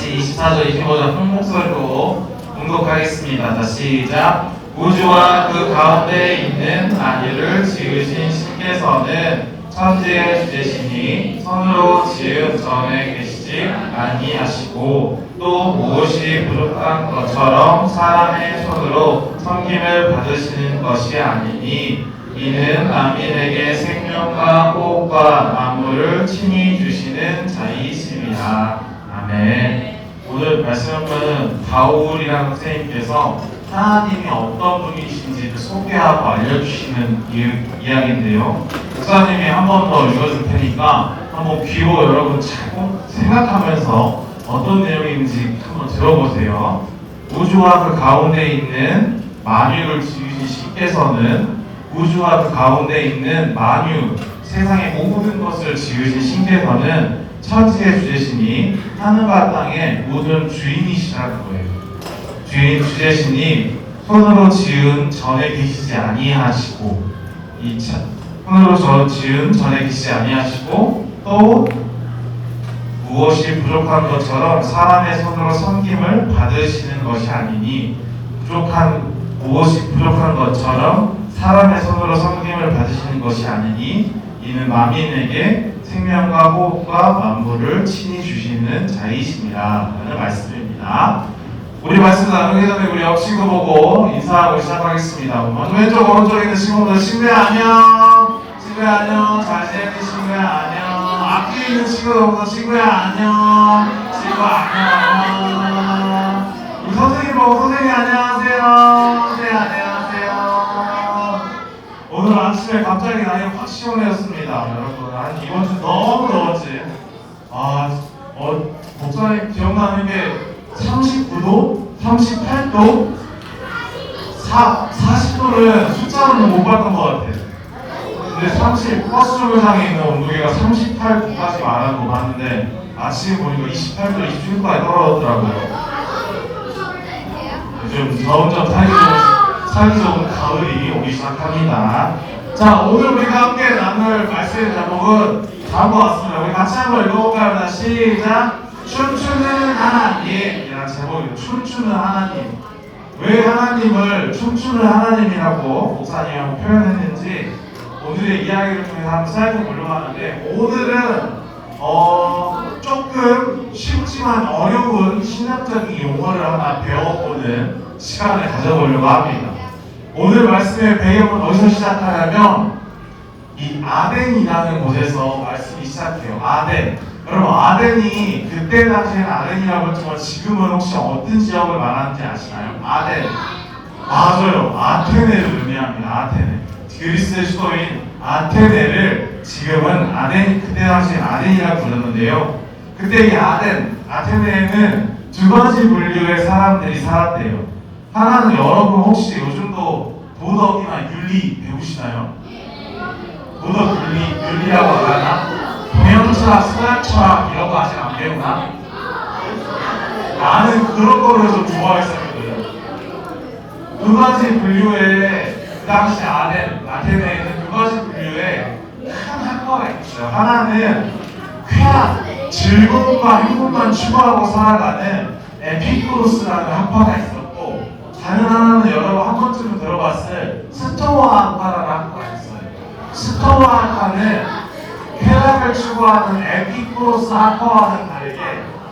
같이 24절, 25절 한 목소리로 공독하겠습니다. 자, 시작. 우주와 그 가운데 있는 만유를 지으신 신께서는 천지의 주제시니 손으로 지은 전에 계시지 아니하시고 또 무엇이 부족한 것처럼 사람의 손으로 섬김을 받으시는 것이 아니니 이는 만민에게 생명과 호흡과 만물을 친히 주시는 자이심이라. 아멘. 오늘 말씀은 바울이라는 선생님께서 하나님이 어떤 분이신지를 소개하고 알려주시는 이야기인데요. 목사님이 한 번 더 읽어줄 테니까 한번 귀로 여러분 잘 생각하면서 어떤 내용인지 한번 들어보세요. 우주와 그 가운데 있는 만유를 지으신 신께서는 우주와 그 가운데 있는 만유, 세상의 모든 것을 지으신 신께서는 천지의 주제시니 하늘과 땅의 모든 주인이시라는 거예요. 주인 주제시니 손으로 지은 전에 계시지 아니하시고 손으로 지은 전에 계시지 아니하시고 또 무엇이 부족한 것처럼 사람의 손으로 섬김을 받으시는 것이 아니니 무엇이 부족한 것처럼 사람의 손으로 섬김을 받으시는 것이 아니니 이는 만민에게 생명과 호흡과 만물을 친히 주시는 자이심이라 라는 말씀입니다. 우리 말씀 나누기 전에 우리 옆 친구 보고 인사하고 시작하겠습니다. 먼저 왼쪽 오른쪽에 있는 친구들, 친구야 안녕. 친구야 안녕. 잘 지내니 친구야 안녕. 앞뒤에 있는 친구들부터 친구야 안녕. 친구 안녕. 우리 선생님 보고 선생님 안녕하세요. 선생님 안녕하세요. 오늘 아침에 갑자기 날이 확 시원해졌습니다. 여러분 이번 주 너무 더웠지. 목사님 기억나는 게 39도, 38도, 40도는 숫자로는 못 봤던 것 같아. 근데 버스 정류장에 있는 온도계가 38도까지 말하는 거 봤는데 아침에 보니까 28도, 27도까지 떨어졌더라고요. 요즘 점점 살기 좋은 가을이 오기 시작합니다. 자, 오늘 우리가 함께 나눌 말씀의 제목은 다음과 같습니다. 우리 같이 한번 읽어볼까요? 시작! 춤추는 하나님이라는 제목이에요. 춤추는 하나님. 왜 하나님을 춤추는 하나님이라고 목사님하고 표현했는지 오늘의 이야기를 통해서 한번 살펴보려고 하는데, 오늘은 조금 쉽지만 어려운 신학적인 용어를 하나 배워보는 시간을 가져보려고 합니다. 오늘 말씀의 배경은 어디서 시작하냐면 이 아덴이라는 곳에서 말씀이 시작해요. 아덴. 여러분 아덴이 그때 당시에는 아덴이라고 했지만 지금은 혹시 어떤 지역을 말하는지 아시나요? 아덴. 맞아요. 아테네를 의미합니다. 아테네. 그리스의 수도인 아테네를 지금은 그때 당시엔 아덴이라고 불렀는데요. 그때 이 아테네에는 두 가지 분류의 사람들이 살았대요. 하나는 여러분 혹시 요즘도 도덕이나 윤리 배우시나요? 도덕, 윤리라고 하나? 동양철학, 서양철학 이런 거 아직 안 배우나? 나는 그런 거를 좀 좋아했었거든요. 두 가지 분류의 그 당시 아테네에는 두 가지 분류의 큰 학과가 있어요. 하나는 쾌락, 즐거움과 행복만 추구하고 살아가는 에피쿠로스라는 학과가 있었고, 다른 하나는 여러분 한 번쯤은 들어봤을 스토아 학과라는 학과가 있어요. 스토아 학과는 쾌락을 추구하는 에피쿠로스 학과와는 다르게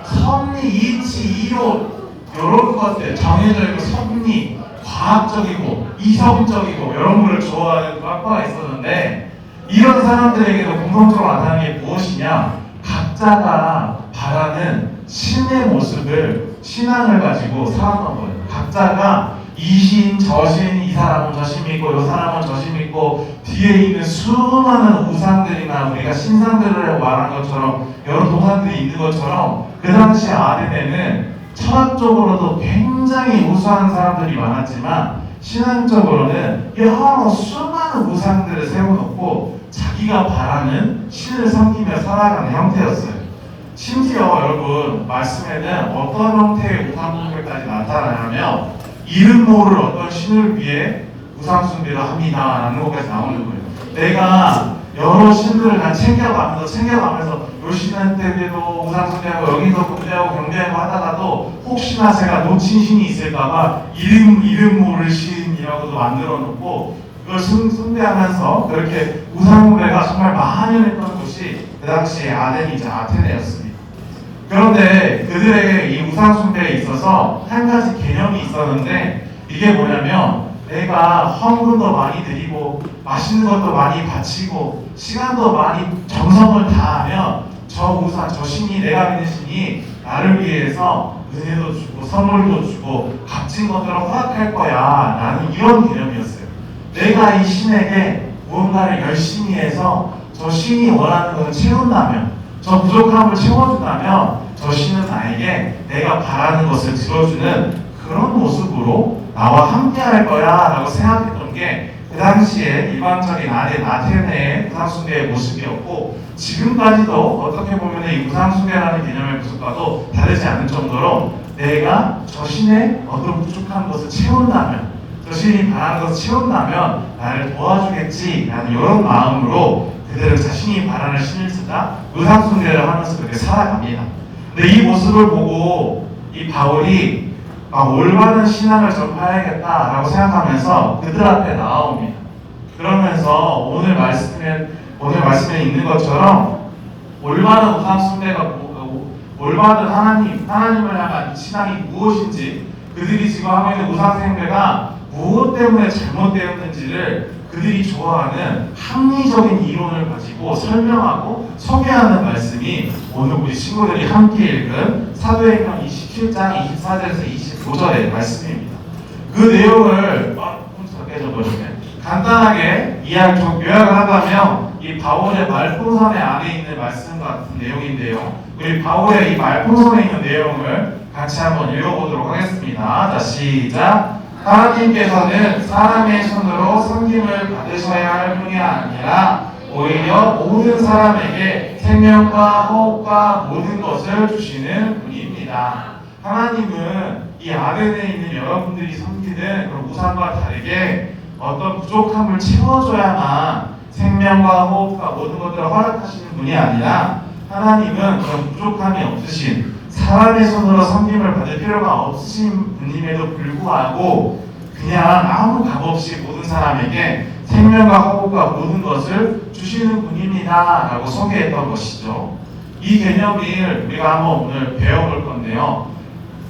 섭리, 이치, 이론 이런 것들 정해져 있고 섭리, 과학적이고 이성적이고 이런 거를 좋아하는 그 학과가 있었는데, 이런 사람들에게도 공통적으로 나타나는 게 무엇이냐? 각자가 바라는 신의 모습을 신앙을 가지고 살았던 거예요. 각자가 이 신, 저 신, 이 사람은 저 신 믿고 이 사람은 저 신 믿고 뒤에 있는 수많은 우상들이나 우리가 신상들을 말한 것처럼 여러 동상들이 있는 것처럼 그 당시 아덴에는 철학적으로도 굉장히 우수한 사람들이 많았지만 신앙적으로는 여러 수많은 우상들을 세워놓고 자기가 바라는 신을 섬기며 살아가는 형태였어요. 심지어 여러분 말씀에는 어떤 형태의 우상숭배까지 나타나냐면 이름 모를 어떤 신을 위해 우상숭배를 합니다 라는 것까지 나오는 거예요. 내가 여러 신들을 다 챙겨가면서 요 신한 때에도 우상숭배하고 여기서 군대하고 경배하고 하다가도 혹시나 제가 놓친 신이 있을까봐 이름 모를 신이라고도 만들어 놓고 그걸 숭배하면서 그렇게 우상숭배가 정말 만연했던 곳이 그 당시에 아덴이자 아테네였습니다. 그런데 그들에게 이 우상숭배에 있어서 한 가지 개념이 있었는데 이게 뭐냐면 내가 헌금도 많이 드리고 맛있는 것도 많이 바치고 시간도 많이 정성을 다하면 저 신이 내가 믿는 신이 나를 위해서 은혜도 주고 선물도 주고 값진 것들을 허락할 거야 라는 이런 개념이었어요. 내가 이 신에게 무언가를 열심히 해서 저 신이 원하는 것을 채운다면 저 부족함을 채워준다면 저 신은 나에게 내가 바라는 것을 들어주는 그런 모습으로 나와 함께 할 거야 라고 생각했던 게 그 당시에 일반적인 아테네의 우상숭배의 모습이었고 지금까지도 어떻게 보면 이 우상숭배라는 개념의 모습과도 다르지 않을 정도로 내가 저 신의 어떤 부족한 것을 채운다면 저 신이 바라는 것을 채운다면 나를 도와주겠지 라는 이런 마음으로 그들은 자신이 바라는 신을 쓰자 우상숭배를 하면서 그렇게 살아갑니다. 근데 이 모습을 보고 이 바울이 올바른 신앙을 전파해야겠다라고 생각하면서 그들 앞에 나옵니다. 그러면서 오늘 말씀에 있는 것처럼 올바른 우상숭배가 올바른 하나님을 향한 신앙이 무엇인지 그들이 지금 하고 있는 우상숭배가 무엇 때문에 잘못되었는지를 그들이 좋아하는 합리적인 이론을 가지고 설명하고 소개하는 말씀이 오늘 우리 친구들이 함께 읽은 사도행전 27장 24절에서 25절의 말씀입니다. 그 내용을 간단하게 요약을 하자면 이 바울의 말풍선의 안에 있는 말씀 같은 내용인데요. 우리 바울의 이 말풍선에 있는 내용을 같이 한번 읽어보도록 하겠습니다. 자, 시작! 하나님께서는 사람의 손으로 섬김을 받으셔야 할 뿐이 아니라 오히려 모든 사람에게 생명과 호흡과 모든 것을 주시는 분입니다. 하나님은 이 아덴에 있는 여러분들이 섬기는 그런 우상과 다르게 어떤 부족함을 채워줘야만 생명과 호흡과 모든 것들을 허락하시는 분이 아니라 하나님은 그런 부족함이 없으신 사람의 손으로 섬김을 받을 필요가 없으신 분임에도 불구하고 그냥 아무 값 없이 모든 사람에게 생명과 호흡과 모든 것을 주시는 분입니다 라고 소개했던 것이죠. 이 개념을 우리가 한번 오늘 배워볼 건데요.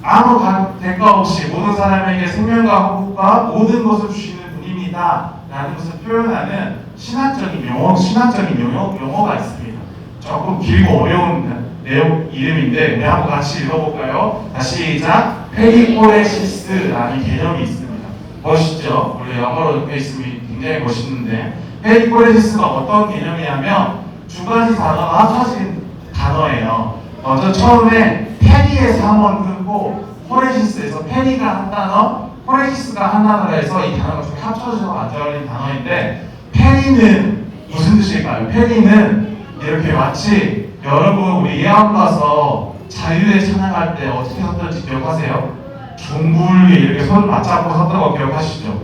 아무 대가 없이 모든 사람에게 생명과 호흡과 모든 것을 주시는 분입니다 라는 것을 표현하는 신학적인 용어가 있습니다. 조금 길고 어려운 내용 이름인데 우리 한번 같이 읽어볼까요? 다시 시작! 페리코레시스라는 개념이 있습니다. 멋있죠? 우리 영어로 적혀 있으면 굉장히 멋있는데 페리코레시스가 어떤 개념이냐면 두 가지 단어가 합쳐진 단어예요. 먼저 처음에 페리에서 한번 끊고 코레시스에서 페리가 한 단어, 코레시스가 한 단어라 해서 이 단어가 좀 합쳐져서 만들어진 단어인데 페리는 무슨 뜻일까요? 페리는 이렇게 마치 여러분 우리 예언 가서 자유에 찬양할 때 어떻게 섰던지 기억하세요? 종굴 위에 이렇게 손 맞잡고 섰던 거 기억하시죠?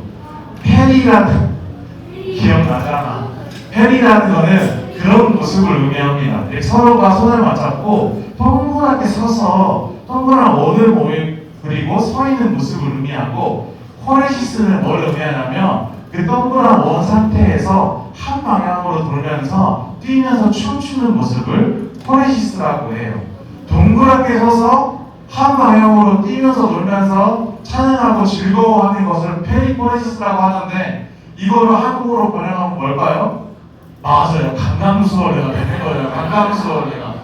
페리라는 기억나잖아. 페리라는 거는 그런 모습을 의미합니다. 이렇게 서로가 손을 맞잡고 동그랗게 서서 동그란 원을 모임 그리고 서 있는 모습을 의미하고 코레시스는 뭘 의미하냐면 그 동그란 원 상태에서 한 방향으로 돌면서 뛰면서 춤추는 모습을 코레시스라고 해요. 동그랗게 서서 한 방향으로 뛰면서 놀면서 찬양하고 즐거워하는 것을 페리코레시스라고 하는데 이거를 한국어로 번역하면 뭘까요? 맞아요. 강강수월래가 되는 거예요. 강강수월래가.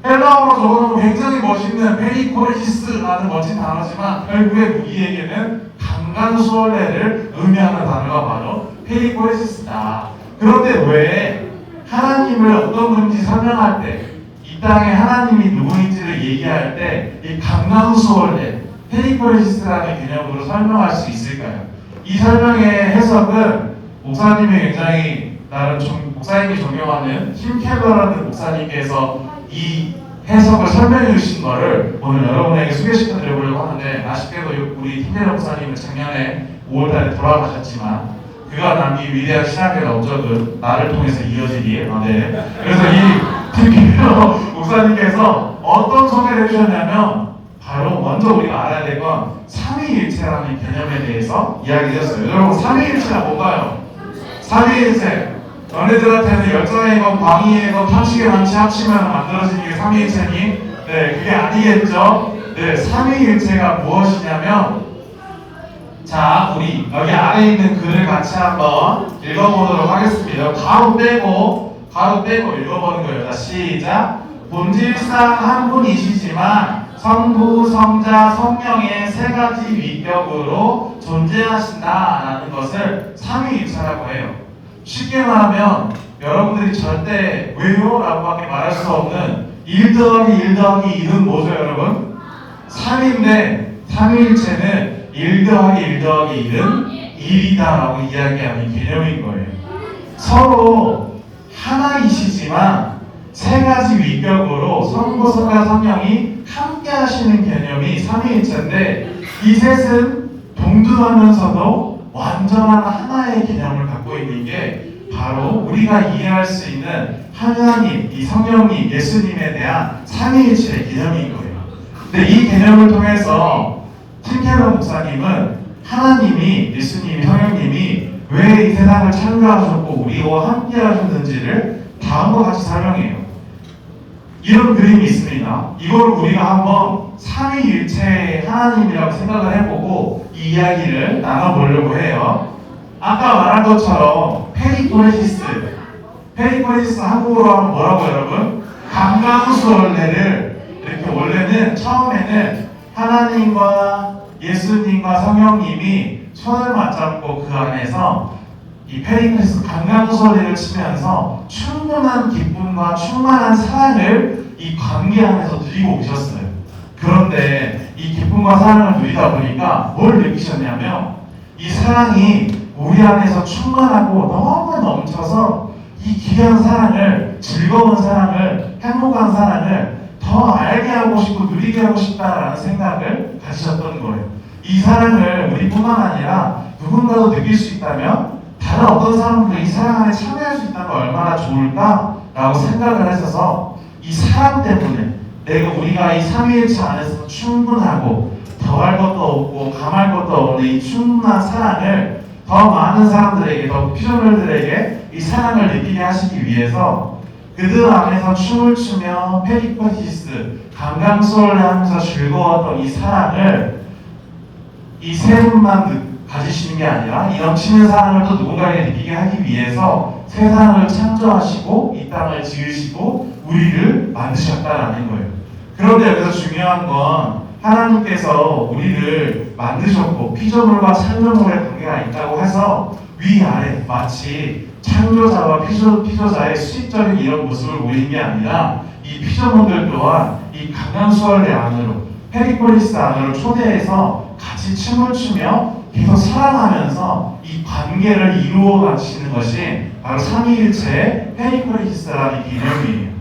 헬라어로 적어놓으면 굉장히 멋있는 페리코레시스라는 멋진 단어지만 결국에 우리에게는 강강수월래를 의미하는 단어가 바로 페리코레시스다. 그런데 왜 하나님을 어떤 분인지 설명할 때 이 땅에 하나님이 누구인지를 얘기할 때 이 강강수월래 페리코레시스라는 개념으로 설명할 수 있을까요? 이 설명의 해석은 목사님이 굉장히 목사님이 존경하는 힘켈러라는 목사님께서 이 해석을 설명해 주신 거를 오늘 여러분에게 소개시켜 드려보려고 하는데 아쉽게도 우리 힘켈러 목사님은 작년에 5월달에 돌아가셨지만 그가 남긴 위대한 신학의 업적은 나를 통해서 이어지리에. 네. 그래서 이 김필호 목사님께서 어떤 소개를 해주셨냐면 바로 먼저 우리가 알아야 될 건 삼위일체라는 개념에 대해서 이야기했어요. 여러분 삼위일체가 뭔가요? 삼위일체 너네들한테는 열정의건, 광의의건, 탄식의 만치 합치면 만들어지는 게 삼위일체니? 네, 그게 아니겠죠? 네, 삼위일체가 무엇이냐면 자, 우리 여기 아래에 있는 글을 같이 한번 읽어보도록 하겠습니다. 가로 빼고 읽어보는 거예요. 자, 시작. 본질상 한 분이시지만 성부, 성자, 성령의 세 가지 위격으로 존재하신다라는 것을 삼위일체라고 해요. 쉽게 말하면 여러분들이 절대 왜요? 라고밖에 말할 수 없는 1 더하기 1 더하기 1은 뭐죠 여러분? 3인데 삼위일체는 1 더하기 1 더하기 1은 1이다 라고 이야기하는 개념인 거예요. 서로 하나이시지만 세 가지 위격으로 성부, 성자, 성령이 함께 하시는 개념이 삼위일체인데 이 셋은 동등하면서도 완전한 하나의 개념을 갖고 있는 게 바로 우리가 이해할 수 있는 하나님, 이 성령님, 예수님에 대한 삼위일체의 개념인 거예요. 근데 이 개념을 통해서 팀켈러 목사님은 하나님이, 예수님이, 성령님이 왜 이 세상을 창조하셨고 우리와 함께 하셨는지를 다음과 같이 설명해요. 이런 그림이 있습니다. 이걸 우리가 한번 삼위일체의 하나님이라고 생각을 해보고 이 이야기를 나눠보려고 해요. 아까 말한 것처럼 페리콜레시스 한국어로 하면 뭐라고 여러분? 강강수원례를 이렇게 원래는 처음에는 하나님과 예수님과 성령님이 손을 맞잡고 그 안에서 이 페리콜레시스 강강수원례를 치면서 충분한 기쁨과 충만한 사랑을 이 관계 안에서 누리고 오셨어요. 그런데 이 기쁨과 사랑을 누리다 보니까 뭘 느끼셨냐면 이 사랑이 우리 안에서 충만하고 너무 넘쳐서 이 귀한 사랑을, 즐거운 사랑을, 행복한 사랑을 더 알게 하고 싶고 누리게 하고 싶다라는 생각을 가지셨던 거예요. 이 사랑을 우리뿐만 아니라 누군가도 느낄 수 있다면 다른 어떤 사람들이 이 사랑 안에 참여할 수 있다면 얼마나 좋을까라고 생각을 했어서 이 사랑 때문에 우리가 이 삼위일체 안에서 충분하고 더할 것도 없고 감할 것도 없는 이 충분한 사랑을 더 많은 사람들에게, 더 피조물들에게 이 사랑을 느끼게 하시기 위해서 그들 안에서 춤을 추며 페리콜레시스 강강수월래 하면서 즐거웠던 이 사랑을 이 세 분만 가지시는 게 아니라 이 넘치는 사랑을 또 누군가에게 느끼게 하기 위해서 세상을 창조하시고 이 땅을 지으시고 우리를 만드셨다라는 거예요. 그런데 여기서 중요한 건 하나님께서 우리를 만드셨고 피조물과 창조물의 관계가 있다고 해서 위아래 마치 창조자와 피조자의 수직적인 이런 모습을 보이는 게 아니라 이 피조물들 또한 이 강강수월래 안으로 페리콜리스 안으로 초대해서 같이 춤을 추며 계속 사랑하면서 이 관계를 이루어 가시는 것이 바로 삼위일체의 페리콜리스라는 개념이에요.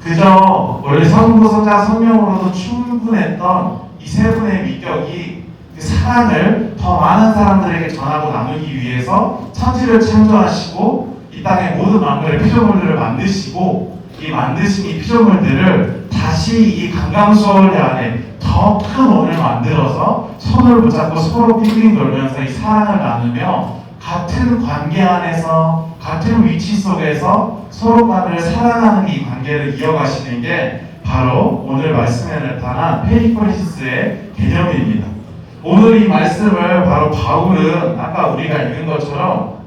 그저 원래 성부, 성자, 성령으로도 충분했던 이 세 분의 위격이 그 사랑을 더 많은 사람들에게 전하고 나누기 위해서 천지를 창조하시고 이 땅의 모든 만물의 피조물들을 만드시고 이 만드신 이 피조물들을 다시 이 강강수월래 안에 더 큰 원을 만들어서 손을 붙잡고 서로 빙빙 돌면서 이 사랑을 나누며 같은 관계 안에서 같은 위치 속에서 서로 간을 사랑하는 이 관계를 이어가시는 게 바로 오늘 말씀에 나타난 페리콜레시스의 개념입니다. 오늘 이 말씀을 바로 바울은 아까 우리가 읽은 것처럼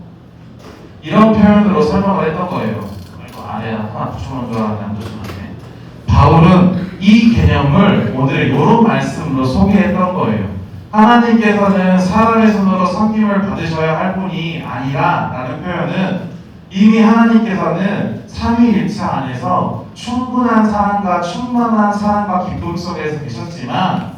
이런 표현으로 설명을 했던 거예요. 아래 하나 붙여놓은 줄 알았는데 안 붙여놨네. 바울은 이 개념을 오늘 이런 말씀으로 소개했던 거예요. 하나님께서는 사람의 손으로 섬김을 받으셔야 할 뿐이 아니라 라는 표현은 이미 하나님께서는 삼위일체 안에서 충분한 사랑과 충만한 사랑과 기쁨 속에서 계셨지만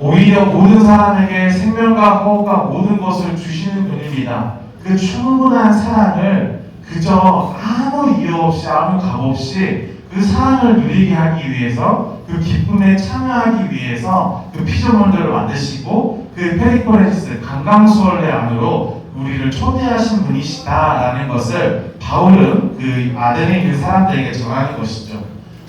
오히려 모든 사람에게 생명과 호흡과 모든 것을 주시는 분입니다. 그 충분한 사랑을 그저 아무 이유 없이 아무 값 없이 그 사랑을 누리게 하기 위해서 그 기쁨에 참여하기 위해서 그 피조물들을 만드시고 그 페리콜레시스 강강수월래 안으로 우리를 초대하신 분이시다라는 것을 바울은 그 아덴에 있는 사람들에게 전하는 것이죠.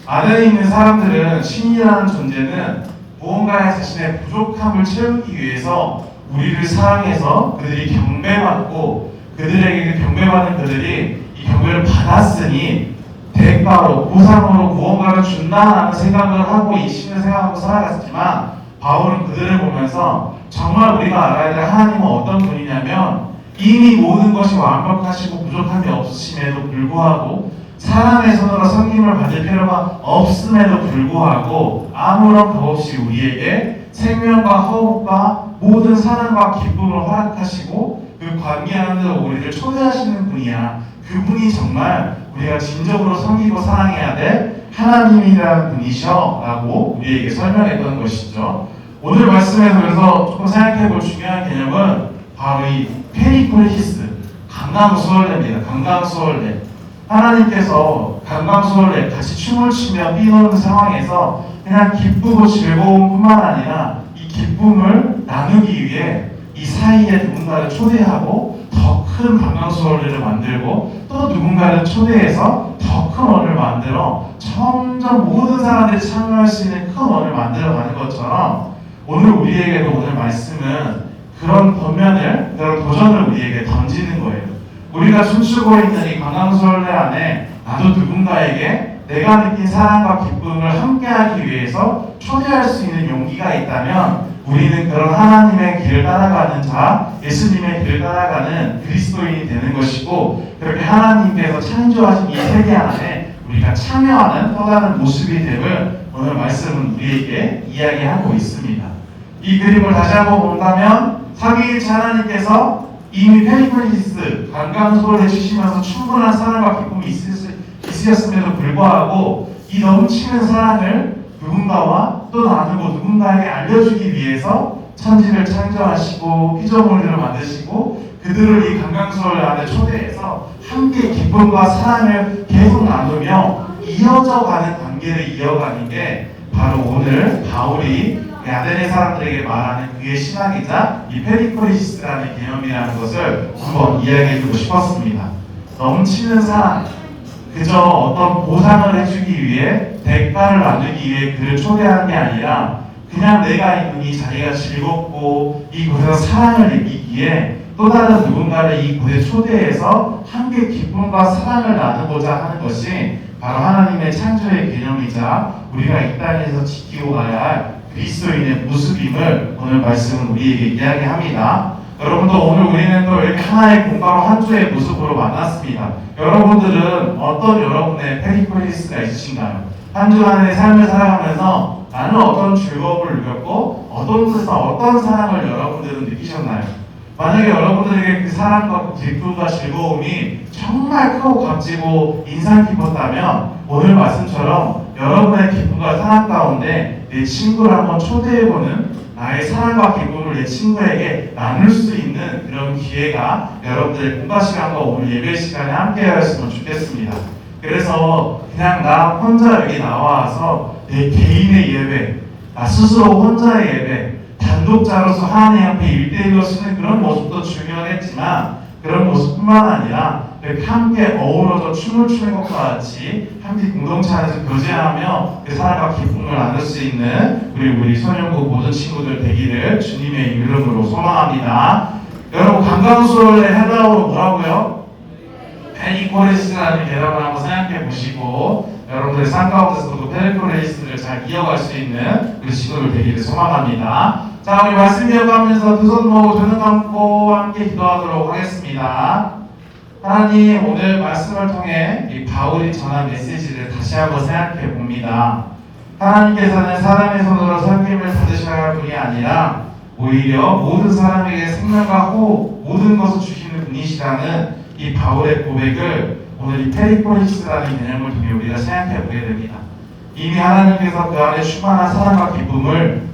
아덴에 있는 사람들은 신이라는 존재는 무언가의 자신의 부족함을 채우기 위해서 우리를 사랑해서 그들이 경배받고 그들에게 경배받는 그들이 이 경배를 받았으니 대가로 보상으로 무언가를 준다라는 생각을 하고 이 신을 생각하고 살아갔지만 바울은 그들을 보면서 정말 우리가 알아야 될 하나님은 어떤 분이냐면 이미 모든 것이 완벽하시고 부족함이 없으심에도 불구하고 사람의 손으로 섬김을 받을 필요가 없음에도 불구하고 아무런 법 없이 우리에게 생명과 허락과 모든 사랑과 기쁨을 허락하시고 그 관계하는 데로 우리를 초대하시는 분이야. 그분이 정말 우리가 진정으로 섬기고 사랑해야 될 하나님이라는 분이셔 라고 우리에게 설명했던 것이죠. 오늘 말씀에서 그래서 조금 생각해 볼 중요한 개념은 바로 이 페리콜리스, 강강수월래입니다. 강강수월래. 하나님께서 강강수월래 같이 춤을 추며 뛰노는 상황에서 그냥 기쁘고 즐거운 뿐만 아니라 이 기쁨을 나누기 위해 이 사이에 누군가를 초대하고 더 큰 강강수월래를 만들고 또 누군가를 초대해서 더 큰 원을 만들어 점점 모든 사람들이 참여할 수 있는 큰 원을 만들어가는 것처럼 오늘 우리에게도 오늘 말씀은 그런 권면을, 그런 도전을 우리에게 던지는 거예요. 우리가 춤추고 있는 이 강강수월래 안에 나도 누군가에게 내가 느낀 사랑과 기쁨을 함께하기 위해서 초대할 수 있는 용기가 있다면 우리는 그런 하나님의 길을 따라가는 자, 예수님의 길을 따라가는 그리스도인이 되는 것이고 그렇게 하나님께서 창조하신 이 세계 안에 우리가 참여하는 또 다른 모습이 됨을 오늘 말씀은 우리에게 이야기하고 있습니다. 이 그림을 다시 한번 본다면 삼위일체 하나님께서 이미 페리콜리스 강강수월래 주시면서 충분한 사랑과 기쁨이 있으셨음에도 불구하고 이 넘치는 사랑을 누군가와 또 나누고 누군가에게 알려주기 위해서 천지를 창조하시고 피조물들을 만드시고 그들을 이 강강수월래 안에 초대해서 함께 기쁨과 사랑을 계속 나누며 이어져가는 관계를 이어가는 게 바로 오늘 바울이 아덴의 사람들에게 말하는 그의 신학이자 이 페리콜리스라는 개념이라는 것을 한번 이야기해주고 싶었습니다. 넘치는 사랑, 그저 어떤 보상을 해주기 위해 대가를 나누기 위해 그를 초대하는 게 아니라 그냥 내가 있는 이 자리가 즐겁고 이곳에서 사랑을 느끼기에 또 다른 누군가를 이곳에 초대해서 함께 기쁨과 사랑을 나누고자 하는 것이 바로 하나님의 창조의 개념이자 우리가 이 땅에서 지키고 가야 할 그리스도인의 모습임을 오늘 말씀은 우리에게 이야기합니다. 여러분도 오늘 우리는 또 이렇게 하나의 공과로 한 주의 모습으로 만났습니다. 여러분들은 어떤 여러분의 페리콜리스가 있으신가요? 한 주간의 삶을 살아가면서 나는 어떤 즐거움을 느꼈고 어떤 곳에서 어떤 사랑을 여러분들은 느끼셨나요? 만약에 여러분들에게 그 사랑과 기쁨과 즐거움이 정말 크고 값지고 인상 깊었다면 오늘 말씀처럼 여러분의 기쁨과 사랑 가운데 내 친구를 한번 초대해보는 나의 사랑과 기쁨을 내 친구에게 나눌 수 있는 그런 기회가 여러분들의 공과 시간과 오늘 예배 시간에 함께 하였으면 좋겠습니다. 그래서 그냥 나 혼자 여기 나와서 내 개인의 예배, 나 스스로 혼자의 예배, 단독자로서 하나님 앞에 1대1로 쓰는 그런 모습도 중요하겠지만 그런 모습뿐만 아니라 이렇게 함께 어우러져 춤을 추는 것과 같이 함께 공동체 안에서 교제하며 그 사랑과 기쁨을 나눌 수 있는 우리 소년부 모든 친구들 되기를 주님의 이름으로 소망합니다. 여러분 강강수월래 헬라어로 뭐라고요? 페리콜리스라는 개념을 한번 생각해 보시고 여러분들의 삶 가운데서도 페리콜리스를 잘 이어갈 수 있는 우리 친구들 되기를 소망합니다. 자, 우리 말씀 이어가면서 두 손 모으고 두 눈 감고 함께 기도하도록 하겠습니다. 하나님, 오늘 말씀을 통해 이 바울이 전한 메시지를 다시 한번 생각해 봅니다. 하나님께서는 사람의 손으로 섬김을 받으셔야 할 분이 아니라 오히려 모든 사람에게 생명과 호흡, 모든 것을 주시는 분이시라는 이 바울의 고백을 오늘 이 페리콜리스라는 개념을 통해 우리가 생각해 보게 됩니다. 이미 하나님께서 그 안에 충만한 사랑과 기쁨을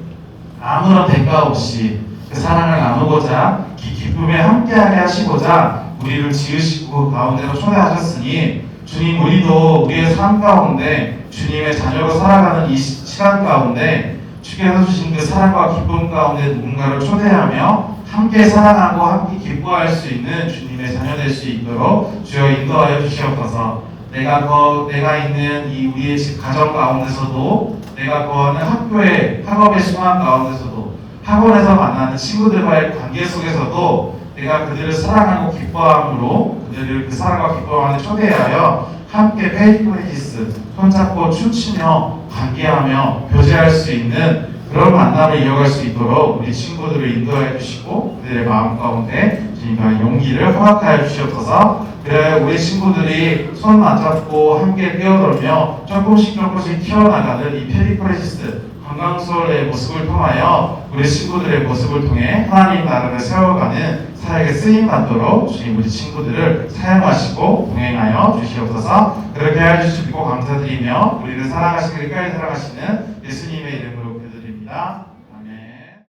아무런 대가 없이 그 사랑을 나누고자 기쁨에 함께하게 하시고자 우리를 지으시고 가운데로 초대하셨으니 주님, 우리도 우리의 삶 가운데 주님의 자녀로 살아가는 이 시간 가운데 주께서 주신 그 사랑과 기쁨 가운데 누군가를 초대하며 함께 사랑하고 함께 기뻐할 수 있는 주님의 자녀 될 수 있도록 주여 인도하여 주시옵소서. 내가 있는 이 우리의 집 가정 가운데서도, 내가 거하는 학교의 학업의 순환 가운데서도, 학원에서 만나는 친구들과의 관계 속에서도 내가 그들을 사랑하고 기뻐함으로 그들을 그 사랑과 기뻐함을 초대하여 함께 페이크메디스 손잡고 춤추며 관계하며 교제할 수 있는 그런 만남을 이어갈 수 있도록 우리 친구들을 인도해 주시고 그들의 마음 가운데 주님과 용기를 허락하여 주시옵소서. 그래 우리 친구들이 손 맞잡고 함께 뛰어들며 조금씩 키워나가는 이 페리프레시스 관광솔의 모습을 통하여 우리 친구들의 모습을 통해 하나님 나라를 세워가는 사역에 쓰임받도록 주님 우리 친구들을 사용하시고 동행하여 주시옵소서. 그렇게 해주시고 감사드리며 우리를 사랑하시고 끝까지 사랑하시는 예수님의 이름으로 기도드립니다.